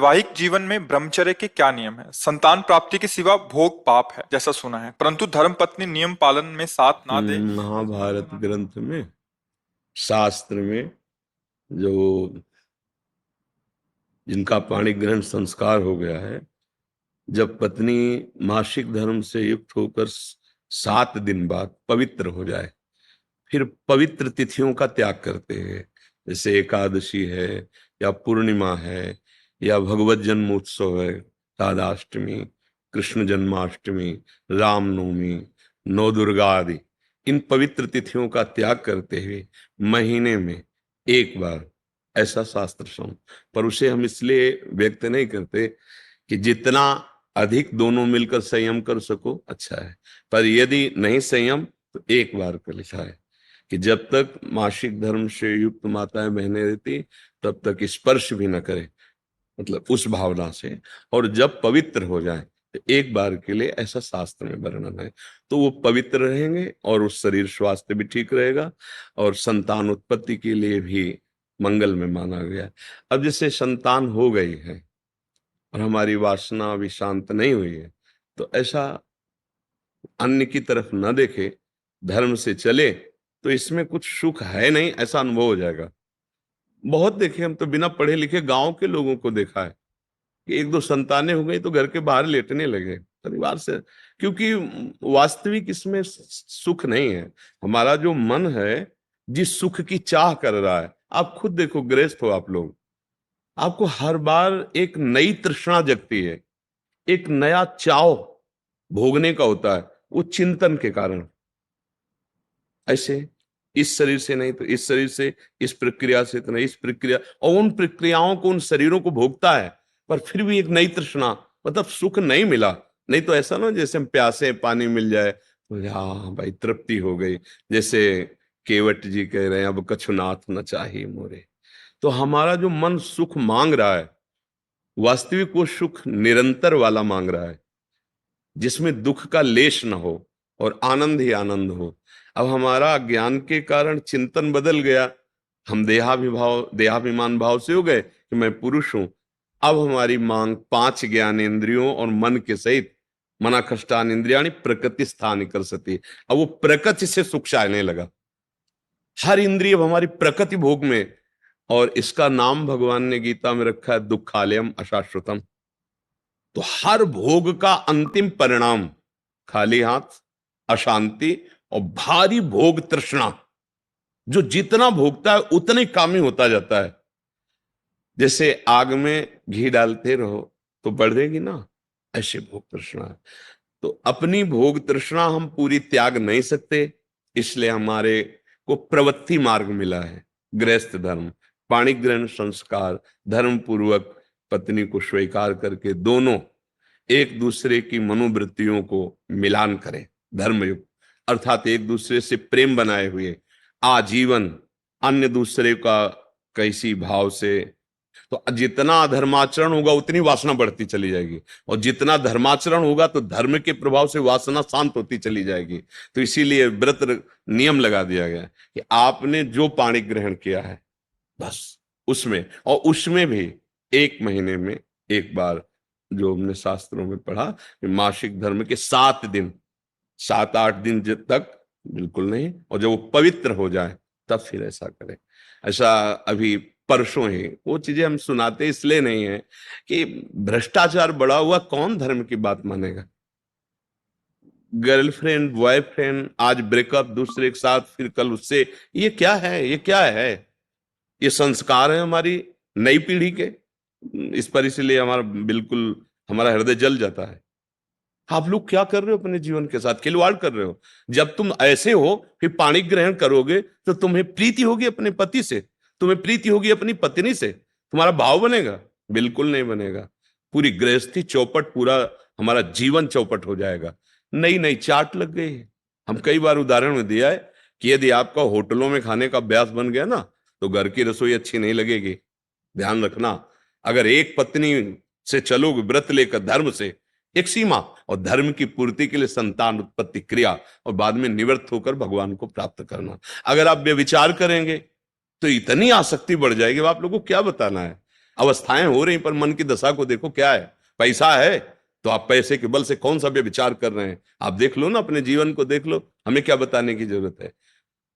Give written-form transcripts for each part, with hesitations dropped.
वैवाहिक जीवन में ब्रह्मचर्य के क्या नियम है? संतान प्राप्ति के सिवा भोग पाप है, जैसा सुना है, परंतु धर्म पत्नी नियम पालन में साथ ना दे। महाभारत ग्रंथ में, शास्त्र में, जो जिनका पाणी ग्रहण संस्कार हो गया है, जब पत्नी मासिक धर्म से युक्त होकर 7 दिन बाद पवित्र हो जाए, फिर पवित्र तिथियों का त्याग करते हैं, जैसे एकादशी है या पूर्णिमा है या भगवत जन्मोत्सव है, राधाष्टमी, कृष्ण जन्माष्टमी, रामनवमी, नौ दुर्गा आदि, इन पवित्र तिथियों का त्याग करते हुए महीने में एक बार, ऐसा शास्त्र सम। पर उसे हम इसलिए व्यक्त नहीं करते कि जितना अधिक दोनों मिलकर संयम कर सको अच्छा है, पर यदि नहीं संयम तो एक बार का लिखा है कि जब तक मासिक धर्म से युक्त माताएं बहनें रहती तब तक स्पर्श भी न करे, मतलब उस भावना से, और जब पवित्र हो जाए तो एक बार के लिए, ऐसा शास्त्र में वर्णन है, तो वो पवित्र रहेंगे और उस शरीर स्वास्थ्य भी ठीक रहेगा और संतान उत्पत्ति के लिए भी मंगल में माना गया। अब जैसे संतान हो गई है और हमारी वासना अभी शांत नहीं हुई है, तो ऐसा अन्य की तरफ न देखे, धर्म से चले, तो इसमें कुछ सुख है नहीं, ऐसा अनुभव हो जाएगा। बहुत देखे हम तो, बिना पढ़े लिखे गांव के लोगों को देखा है कि एक दो संतानें हो गई तो घर के बाहर लेटने लगे परिवार से, क्योंकि वास्तविक इसमें सुख नहीं है। हमारा जो मन है जिस सुख की चाह कर रहा है, आप खुद देखो, गृहस्थ हो आप लोग, आपको हर बार एक नई तृष्णा जगती है, एक नया चाव भोगने का होता है, वो चिंतन के कारण। ऐसे इस शरीर से नहीं तो इस शरीर से, इस प्रक्रिया से तो नहीं इस प्रक्रिया, और उन प्रक्रियाओं को, उन शरीरों को भोगता है, पर फिर भी एक नई तृष्णा, मतलब सुख नहीं मिला। नहीं तो ऐसा ना जैसे हम प्यासे, पानी मिल जाए तो हाँ भाई तृप्ति हो गई, जैसे केवट जी कह रहे हैं, अब कछुनाथ न चाहिए मोरे। तो हमारा जो मन सुख मांग रहा है, वास्तविक वो सुख निरंतर वाला मांग रहा है, जिसमें दुख का लेश न हो और आनंद ही आनंद हो। अब हमारा ज्ञान के कारण चिंतन बदल गया, हम देहाभिमान भाव से हो गए कि मैं पुरुष हूं। अब हमारी मांग 5 ज्ञानेंद्रियों और मन के सहित, मना खष्टान इंद्रियाणी प्रकृति स्थान कर सती, अब वो प्रकृति से सुख चाहने लगा। हर इंद्रिय हमारी प्रकृति भोग में, और इसका नाम भगवान ने गीता में रखा है दुखालयम अशाश्वतम। तो हर भोग का अंतिम परिणाम खाली हाथ, अशांति और भारी भोग तृष्णा। जो जितना भोगता है उतना ही कामी होता जाता है। जैसे आग में घी डालते रहो तो बढ़ेगी ना, ऐसे भोग तृष्णा है। तो अपनी भोग तृष्णा हम पूरी त्याग नहीं सकते, इसलिए हमारे को प्रवृत्ति मार्ग मिला है, गृहस्थ धर्म, पाणिग्रहण संस्कार, धर्म पूर्वक पत्नी को स्वीकार करके दोनों एक दूसरे की मनोवृत्तियों को मिलान करें, धर्मयुक्त, अर्थात एक दूसरे से प्रेम बनाए हुए आजीवन, अन्य दूसरे का कैसी भाव से। तो जितना अधर्माचरण होगा उतनी वासना बढ़ती चली जाएगी, और जितना धर्माचरण होगा तो धर्म के प्रभाव से वासना शांत होती चली जाएगी। तो इसीलिए व्रत नियम लगा दिया गया कि आपने जो पाणी ग्रहण किया है बस उसमें, और उसमें भी 1 महीने में एक बार, जो हमने शास्त्रों में पढ़ा कि मासिक धर्म के 7 दिन, 7-8 दिन तक बिल्कुल नहीं, और जब वो पवित्र हो जाए तब फिर ऐसा करें। ऐसा अभी परसों ही वो चीजें हम सुनाते इसलिए नहीं है कि भ्रष्टाचार बढ़ा हुआ, कौन धर्म की बात मानेगा। गर्लफ्रेंड बॉयफ्रेंड, आज ब्रेकअप दूसरे के साथ, फिर कल उससे, ये क्या है, ये क्या है? ये संस्कार है हमारी नई पीढ़ी के। इस पर इसलिए हमारा बिल्कुल, हमारा हृदय जल जाता है। आप लोग क्या कर रहे हो अपने जीवन के साथ? खिलवाड़ कर रहे हो। जब तुम ऐसे हो फिर पाणी ग्रहण करोगे तो तुम्हें प्रीति होगी अपने पति से, तुम्हें प्रीति होगी अपनी पत्नी से, तुम्हारा भाव बनेगा? बिल्कुल नहीं बनेगा। पूरी गृहस्थी चौपट, पूरा हमारा जीवन चौपट हो जाएगा। नई नई चाट लग गई है। हम कई बार उदाहरण में दिया है कि यदि आपका होटलों में खाने का अभ्यास बन गया ना, तो घर की रसोई अच्छी नहीं लगेगी। ध्यान रखना, अगर एक पत्नी से चलोगे व्रत लेकर धर्म से, एक सीमा, और धर्म की पूर्ति के लिए संतान उत्पत्ति क्रिया, और बाद में निवृत्त होकर भगवान को प्राप्त करना। अगर आप व्यभिचार करेंगे तो इतनी आसक्ति बढ़ जाएगी, आप लोगों को क्या बताना है। अवस्थाएं हो रही, पर मन की दशा को देखो क्या है। पैसा है तो आप पैसे के बल से कौन सा व्यभिचार कर रहे हैं, आप देख लो ना, अपने जीवन को देख लो, हमें क्या बताने की जरूरत है।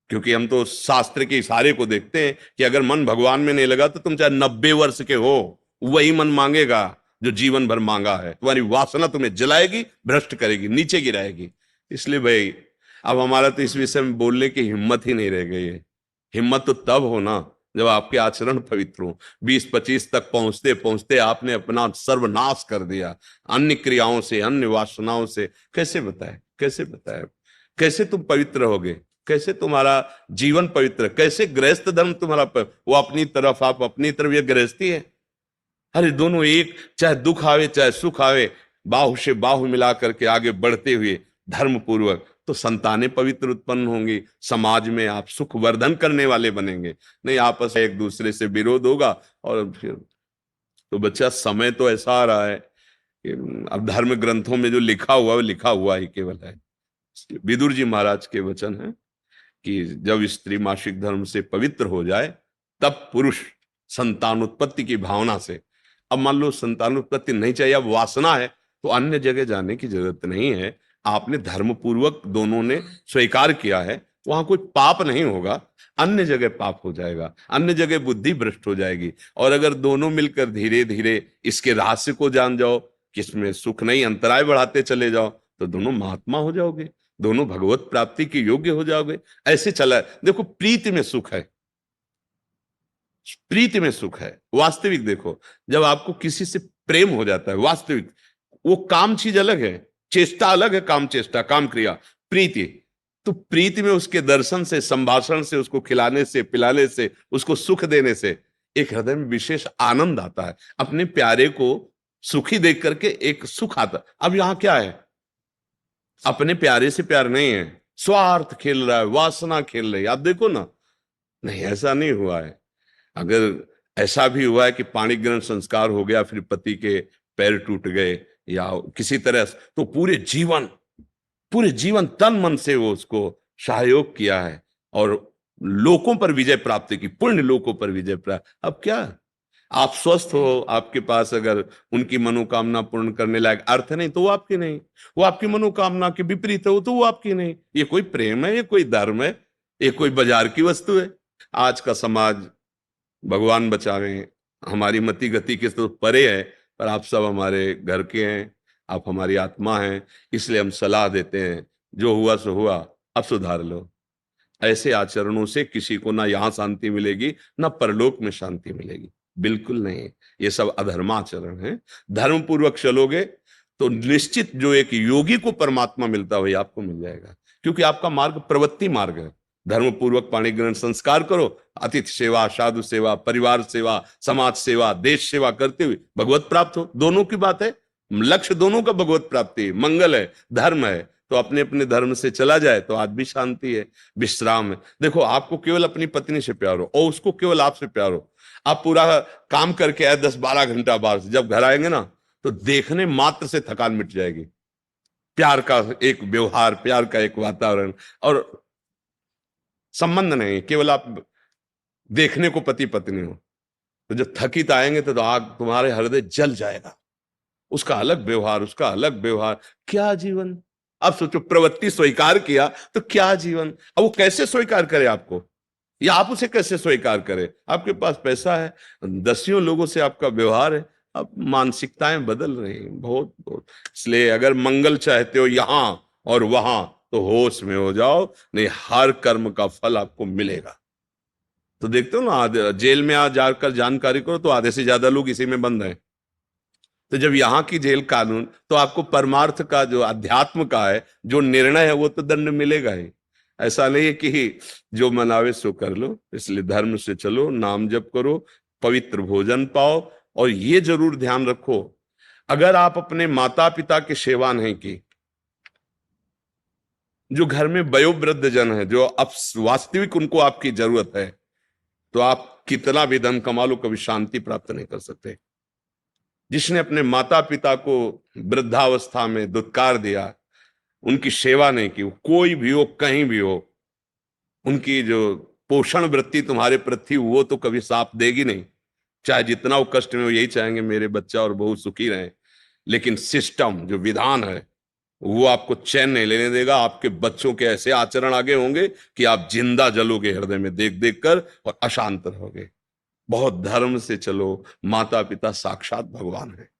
क्योंकि हम तो शास्त्र के इशारे को देखते हैं कि अगर मन भगवान में नहीं लगा तो तुम चाहे 90 वर्ष के हो, वही मन मांगेगा जो जीवन भर मांगा है। तुम्हारी वासना तुम्हें जलाएगी, भ्रष्ट करेगी, नीचे गिराएगी। इसलिए भाई अब हमारा तो इस विषय में बोलने की हिम्मत ही नहीं रह गई है। हिम्मत तो तब हो ना जब आपके आचरण पवित्र हो। 20-25 तक पहुंचते पहुंचते आपने अपना सर्वनाश कर दिया अन्य क्रियाओं से, अन्य वासनाओं से। कैसे बताए, कैसे बताए, कैसे तुम पवित्र होगे, कैसे तुम्हारा जीवन पवित्र, कैसे गृहस्थ धर्म तुम्हारा वो अपनी तरफ, आप अपनी तरफ, ये गृहस्थी है। अरे दोनों एक, चाहे दुख आवे चाहे सुख आवे, बाहु से बाहु मिला करके आगे बढ़ते हुए धर्म पूर्वक, तो संतानें पवित्र उत्पन्न होंगी, समाज में आप सुख वर्धन करने वाले बनेंगे। नहीं आपस में एक दूसरे से विरोध होगा और फिर तो बच्चा समय तो ऐसा आ रहा है कि अब धर्म ग्रंथों में जो लिखा हुआ है वो लिखा हुआ ही केवल है। विदुर जी महाराज के वचन है कि जब स्त्री मासिक धर्म से पवित्र हो जाए तब पुरुष संतानोत्पत्ति की भावना से, अब मान लो संतानोत्पत्ति नहीं चाहिए, अब वासना है, तो अन्य जगह जाने की जरूरत नहीं है। आपने धर्म पूर्वक दोनों ने स्वीकार किया है, वहां कोई पाप नहीं होगा। अन्य जगह पाप हो जाएगा, अन्य जगह बुद्धि भ्रष्ट हो जाएगी। और अगर दोनों मिलकर धीरे धीरे इसके रहस्य को जान जाओ कि इसमें सुख नहीं, अंतराय बढ़ाते चले जाओ, तो दोनों महात्मा हो जाओगे, दोनों भगवत प्राप्ति के योग्य हो जाओगे। ऐसे चला देखो, प्रीति में सुख है, प्रीति में सुख है। वास्तविक देखो, जब आपको किसी से प्रेम हो जाता है वास्तविक, वो काम चीज अलग है, चेष्टा अलग है, काम चेष्टा, काम क्रिया, प्रीति। तो प्रीति में उसके दर्शन से, संभाषण से, उसको खिलाने से, पिलाने से, उसको सुख देने से एक हृदय में विशेष आनंद आता है। अपने प्यारे को सुखी देख करके एक सुख आता। अब यहां क्या है, अपने प्यारे से प्यार नहीं है, स्वार्थ खेल रहा है, वासना खेल रही है। आप देखो ना, नहीं ऐसा नहीं हुआ है। अगर ऐसा भी हुआ है कि पाणी ग्रहण संस्कार हो गया, फिर पति के पैर टूट गए या किसी तरह, तो पूरे जीवन तन मन से वो उसको सहयोग किया है और लोकों पर विजय प्राप्त की, पुण्य लोकों पर विजय प्राप्त। अब क्या, आप स्वस्थ हो, आपके पास अगर उनकी मनोकामना पूर्ण करने लायक अर्थ नहीं तो वो आपकी नहीं, वो आपकी मनोकामना के विपरीत हो तो वो आपकी नहीं। ये कोई प्रेम है, ये कोई धर्म है, ये कोई बाजार की वस्तु है। आज का समाज, भगवान बचावे, हमारी मति गति के तो परे है, पर आप सब हमारे घर के हैं, आप हमारी आत्मा हैं, इसलिए हम सलाह देते हैं, जो हुआ सो हुआ, अब सुधार लो। ऐसे आचरणों से किसी को ना यहाँ शांति मिलेगी ना परलोक में शांति मिलेगी, बिल्कुल नहीं। ये सब अधर्माचरण है। धर्म पूर्वक चलोगे तो निश्चित जो एक योगी को परमात्मा मिलता वही आपको मिल जाएगा, क्योंकि आपका मार्ग प्रवृत्ति मार्ग है। धर्म पूर्वक पाणी ग्रहण संस्कार करो, अतिथि सेवा, साधु सेवा, परिवार सेवा, समाज सेवा, देश सेवा करते हुए भगवत प्राप्त हो। दोनों की बात है, लक्ष्य दोनों का भगवत प्राप्ति, मंगल है, धर्म है। तो अपने अपने धर्म से चला जाए तो आज भी शांति है, विश्राम है। देखो, आपको केवल अपनी पत्नी से प्यार हो और उसको केवल आपसे प्यार हो, आप पूरा काम करके आए 10-12 घंटा बाहर से, जब घर आएंगे ना तो देखने मात्र से थकान मिट जाएगी। प्यार का एक व्यवहार, प्यार का एक वातावरण, और संबंध नहीं, केवल आप देखने को पति पत्नी हो। तो जब थकित आएंगे तो आग तुम्हारे हृदय जल जाएगा। उसका अलग व्यवहार, उसका अलग व्यवहार, क्या जीवन। अब सोचो, प्रवृत्ति स्वीकार किया तो क्या जीवन। अब वो कैसे स्वीकार करे आपको, या आप उसे कैसे स्वीकार करे। आपके पास पैसा है, दसियों लोगों से आपका व्यवहार है, अब मानसिकताएं बदल रही हैं बहुत बहुत। इसलिए अगर मंगल चाहते हो यहां और वहां तो होश में हो जाओ, नहीं हर कर्म का फल आपको मिलेगा। तो देखते हो ना, जेल में आ जाकर जानकारी करो तो आधे से ज्यादा लोग इसी में बंद हैं। तो जब यहाँ की जेल कानून, तो आपको परमार्थ का जो अध्यात्म का है जो निर्णय है वो तो दंड मिलेगा ही। ऐसा नहीं है कि जो मनावे सो कर लो। इसलिए धर्म से चलो, नाम जप करो, पवित्र भोजन पाओ। और ये जरूर ध्यान रखो, अगर आप अपने माता पिता की सेवा नहीं की, जो घर में वयोवृद्ध जन है, जो अब वास्तविक उनको आपकी जरूरत है, तो आप कितना भी धन कमा लो कभी शांति प्राप्त नहीं कर सकते। जिसने अपने माता पिता को वृद्धावस्था में दुत्कार दिया, उनकी सेवा नहीं की, कोई भी हो, कहीं भी हो, उनकी जो पोषण वृत्ति तुम्हारे प्रति वो तो कभी साथ देगी नहीं। चाहे जितना वो कष्ट में, वो यही चाहेंगे मेरे बच्चा और बहू सुखी रहें। लेकिन सिस्टम, जो विधान है, वो आपको चैन नहीं लेने देगा। आपके बच्चों के ऐसे आचरण आगे होंगे कि आप जिंदा जलोगे हृदय में देख देख कर और अशांत रहोगे। बहुत धर्म से चलो, माता पिता साक्षात भगवान है।